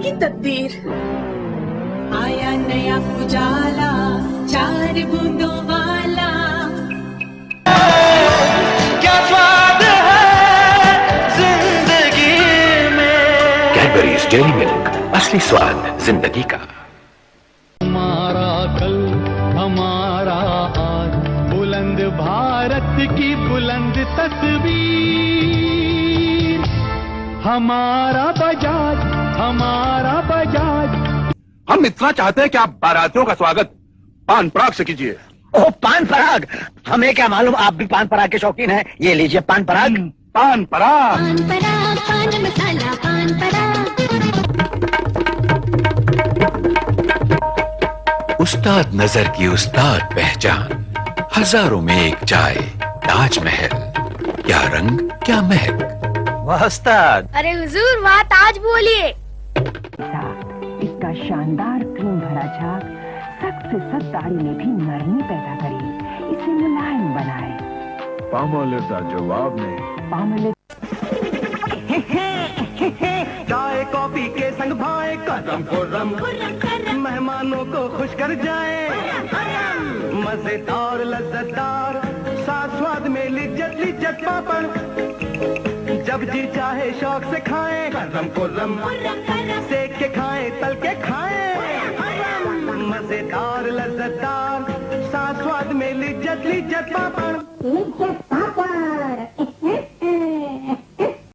की तकदीर। आया नया उजाला 4 बूंदों वाला, क्या स्वाद है जिंदगी में। कैडबरीज डेयरी मिल्क, असली स्वाद जिंदगी का। हमारा कल हमारा आज, बुलंद भारत की बुलंद तस्वीर। हमारा बजाज, हमारा बजाज। हम इतना चाहते हैं कि आप बारातियों का स्वागत पान पराग से कीजिए। ओह, पान पराग! हमें क्या मालूम आप भी पान पराग के शौकीन हैं। ये लीजिए पान पराग। पान पराग, पान पराग, पान मसाला, पान पराग। उस्ताद नजर की उस्ताद पहचान, हजारों में एक चाय, ताजमहल। क्या रंग, क्या महक। वाह उस्ताद! अरे हुजूर, वाह ताज बोलिए। इसका शानदार क्रीम भरा झाग सख्त से सख्त दाढ़ी में भी नरमी पैदा करे, इसे मुलायम बनाए। पामोलिव का जवाब नहीं। पामोलिव चाय कॉफी के संग भाए करम खुर्रम, मेहमानों को खुश कर जाए। मजेदार लज्जतदार साथ स्वाद में लिज्जत लिज्जत पापड़, जब जी चाहे शौक से खाएं। करम खुर्रम, सेक के खाएं तल के खाएं। मजेदार लज्जतदार साथ स्वाद में लिज्जत लिज्जत पापड़।